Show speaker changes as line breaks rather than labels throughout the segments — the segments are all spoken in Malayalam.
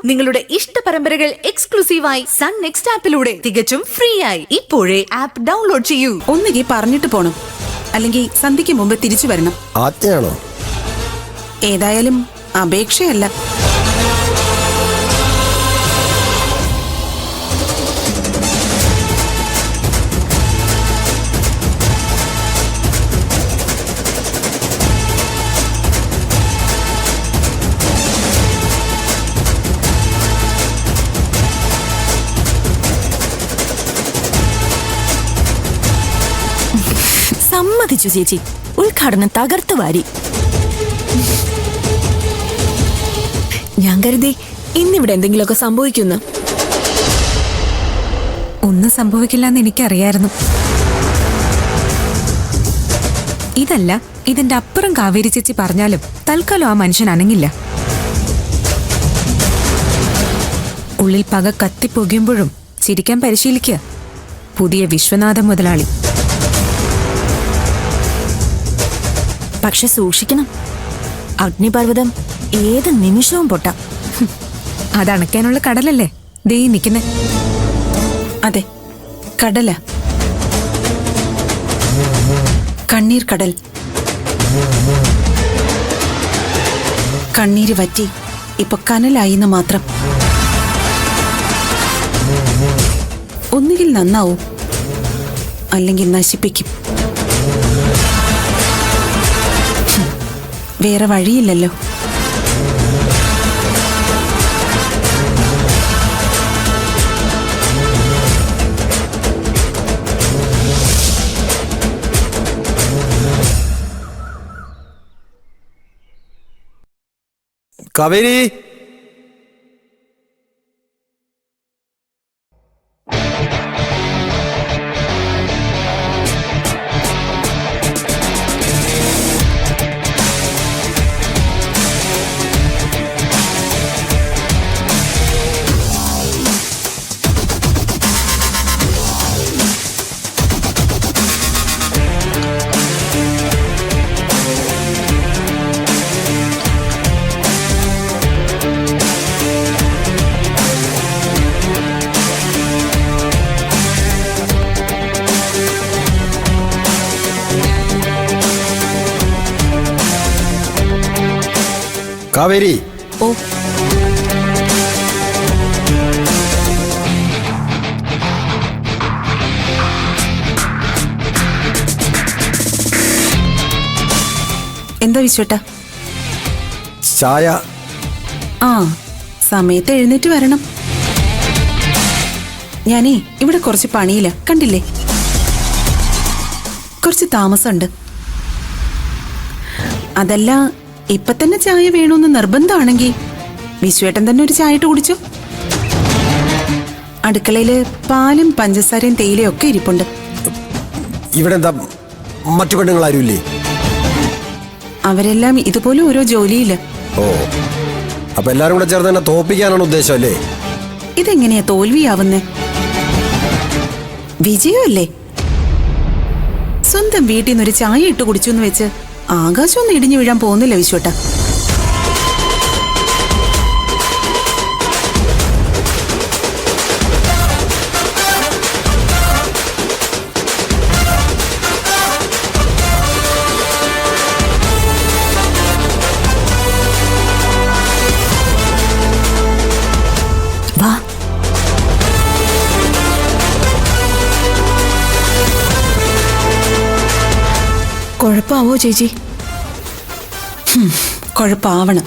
നിങ്ങളുടെ ഇഷ്ട പരമ്പരകൾ എക്സ്ക്ലൂസീവായി സൺ നെക്സ്റ്റ് ആപ്പിലൂടെ തികച്ചും ഫ്രീ ആയി ഇപ്പോഴേ ആപ്പ് ഡൗൺലോഡ് ചെയ്യൂ.
ഒന്നുകിൽ പറഞ്ഞിട്ട് പോണം, അല്ലെങ്കിൽ സന്ധ്യയ്ക്ക് മുമ്പ് തിരിച്ചു വരണം.
ആജ്ഞയാണോ?
ഏതായാലും അപേക്ഷയല്ല.
സമ്മതിച്ചു ചേച്ചി, ഉദ്ഘാടനം തകർത്തു വാരി. ഞാൻ കരുതി ഇന്നിവിടെ എന്തെങ്കിലുമൊക്കെ സംഭവിക്കുന്നു.
ഒന്നും സംഭവിക്കില്ലെന്ന് എനിക്കറിയായിരുന്നു. ഇതല്ല, ഇതിന്റെ അപ്പുറം കാവേരി ചേച്ചി പറഞ്ഞാലും തൽക്കാലം ആ മനുഷ്യൻ അനങ്ങില്ല. ഉള്ളിൽ പക കത്തിപ്പൊകിയുമ്പോഴും ചിരിക്കാൻ പരിശീലിക്കുക പുതിയ വിശ്വനാഥ മുതലാളി.
പക്ഷെ സൂക്ഷിക്കണം, അഗ്നിപർവ്വതം ഏത് നിമിഷവും പൊട്ടാം.
അതണയ്ക്കാനുള്ള കടലല്ലേ ദേ നിൽക്കുന്നേ.
അതെ, കടല, കണ്ണീർ കടൽ. കണ്ണീര് വറ്റി ഇപ്പൊ കനലായിന്ന് മാത്രം. ഒന്നുകിൽ നന്നാവും, അല്ലെങ്കിൽ നശിപ്പിക്കും. വേറെ വഴിയില്ലല്ലോ.
കാവേരി, കാവേരി.
ഓ, എന്താ വിശ്വട്ട?
ചായ.
ആ, സമയത്ത് എഴുന്നേറ്റ് വരണം. ഞാനേ ഇവിടെ കുറച്ച് പണിയില്ല, കണ്ടില്ലേ? കുറച്ച് താമസമുണ്ട്. അതല്ല, ഇപ്പൊ തന്നെ ചായ വേണമെന്ന് നിർബന്ധമാണെങ്കിൽ വിശ്വേട്ടൻ തന്നെ ഒരു ചായ ഇട്ട് കുടിച്ചോ. അടുക്കളയില് പാലും പഞ്ചസാരയും തേയിലയും ഒക്കെ ഇരിപ്പുണ്ട്.
ഇവിടെ എന്താ മറ്റു പെണ്ണുങ്ങൾ ആരുമില്ലേ?
അവരെല്ലാം ഇതുപോലെ ഓരോ ജോലിയില്ല.
ഓ, അപ്പൊ എല്ലാരും കൂടെ ചേർന്ന് തന്നെ തോപ്പിക്കാനാണ് ഉദ്ദേശം അല്ലേ?
ഇതെങ്ങനെയാ തോൽവിയാവുന്നേ? വിജയമല്ലേ? സ്വന്തം വീട്ടിൽ നിന്നൊരു ചായ ഇട്ട് കുടിച്ചു എന്ന് വെച്ച് ആകാശമൊന്നും ഇടിഞ്ഞു വീഴാൻ പോകുന്നില്ല വിശ്വട്ട.
വാ, കുഴപ്പമാവോ ചേച്ചി?
കുഴപ്പമാവണം.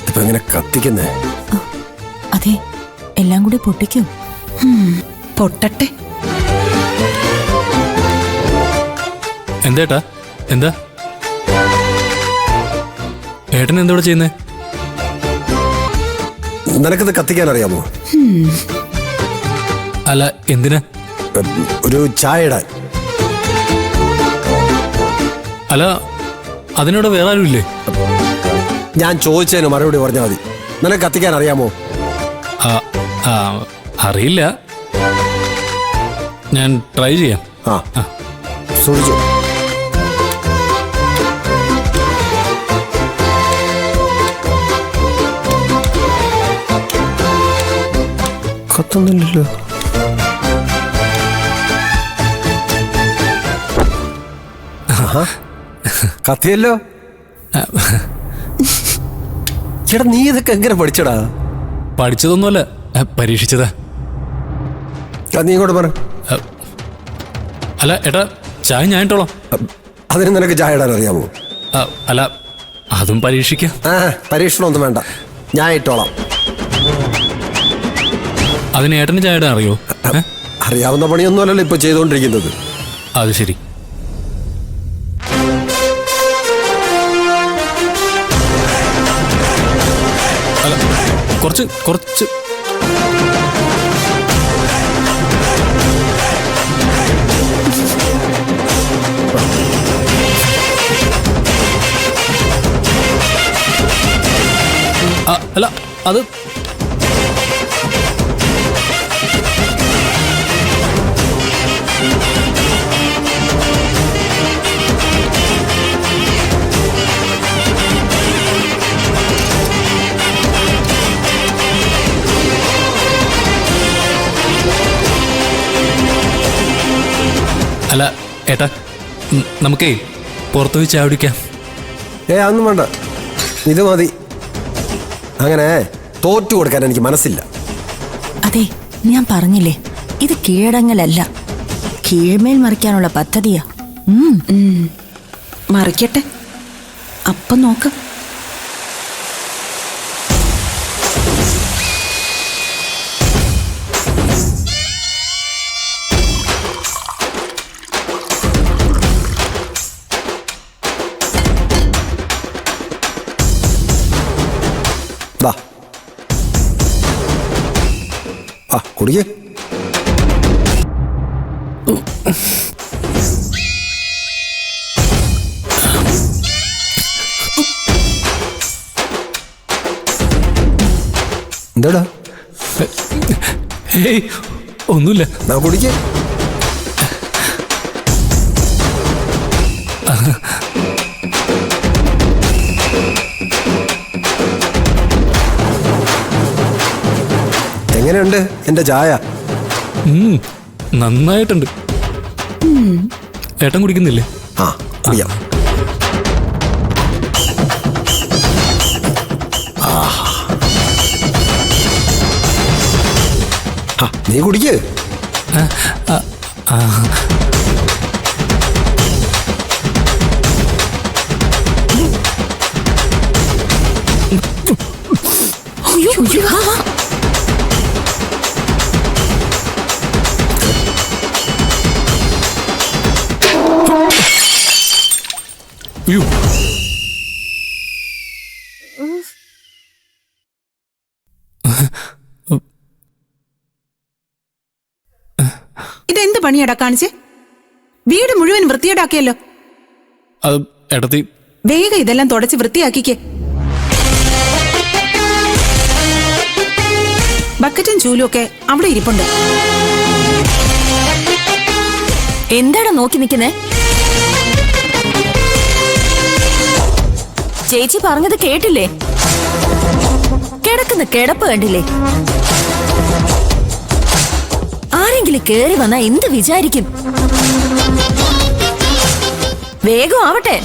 ഇപ്പൊ എങ്ങനെ കത്തിക്കുന്നേ?
അതെ, എല്ലാം കൂടി പൊട്ടിക്കൂ.
പൊട്ടട്ടെ.
എന്തേട്ടാ? എന്താ ഏട്ടൻ എന്തോടെ ചെയ്യുന്നേ?
നിനക്കിത് കത്തിക്കാൻ അറിയാമോ?
അല്ല, എന്തിനാ?
ഒരു ചായ ഇടാൻ.
അല്ല, അതിനോട് വേറെ ആരുമില്ലേ?
ഞാൻ ചോദിച്ചതിന് മറുപടി പറഞ്ഞാൽ മതി. നിനക്ക് കത്തിക്കാൻ അറിയാമോ?
ആ, ആ, അറിയില്ല. ഞാൻ ട്രൈ ചെയ്യാം.
ആ, സൂക്ഷിച്ചു. കത്തുന്നില്ലല്ലോ. കത്തിയല്ലോ. ചേട്ടാ, നീ ഇതൊക്കെ എങ്ങനെ പഠിച്ചടാ?
പഠിച്ചതൊന്നുമല്ല, പരീക്ഷിച്ചതാ.
നീ ഇങ്ങോട്ട് പറ.
അല്ല ഏട്ടാ, ചായ ഞാൻ ഇട്ടോളാം.
അതിന് നിനക്ക് ചായ ഇടാൻ അറിയാമോ?
അല്ല, അതും പരീക്ഷിക്കാം.
പരീക്ഷണമൊന്നും വേണ്ട, ഞാൻ ഇട്ടോളാം.
അതിന് ഏട്ടന് ചായ ഇടാൻ അറിയോ?
അറിയാവുന്ന പണിയൊന്നുമല്ലല്ലോ ഇപ്പൊ ചെയ്തുകൊണ്ടിരിക്കുന്നത്.
അത് ശരി. അല്ല, കുറച്ച് അല്ല, അത് അല്ല ഏട്ടാ, നമുക്കേ പുറത്തു പോയി ചായ കുടിക്കാം.
അതൊന്നും വേണ്ട, ഇത് മതി. അങ്ങനെ തോറ്റു കൊടുക്കാൻ എനിക്ക് മനസ്സില്ല.
അതെ, ഞാൻ പറഞ്ഞില്ലേ, ഇത് കീഴടങ്ങലല്ല, കീഴ്മേൽ മറിക്കാനുള്ള പദ്ധതിയാ.
മറിക്കട്ടെ, അപ്പം നോക്കാം.
കുടിക്കേ. എന്താടാ?
ഏയ്, ഒന്നുമില്ല.
കുടിക്കേ. എങ്ങനെയുണ്ട് എന്റെ ചായ?
നന്നായിട്ടുണ്ട്. ഏട്ടൻ കുടിക്കുന്നില്ലേ?
കുടിക്കാം. നീ കുടിക്ക്.
ഇതെന്ത് പണിയടാ കാണിച്ചേ? വീട് മുഴുവൻ വൃത്തിയേടാക്കിയല്ലോ.
അത് ഏട്ടത്തി,
വേഗം ഇതെല്ലാം തുടച്ച് വൃത്തിയാക്കിക്കേ. ബക്കറ്റും ചൂലും ഒക്കെ അവിടെ ഇരിപ്പുണ്ട്.
എന്താടാ നോക്കി നിൽക്കുന്നേ? ചേച്ചി പറഞ്ഞത് കേട്ടില്ലേ? കിടക്കുന്ന കിടപ്പ് കണ്ടില്ലേ? ആരെങ്കിലും കേറി വന്നാ എന്ത് വിചാരിക്കും? വേഗം ആവട്ടെ.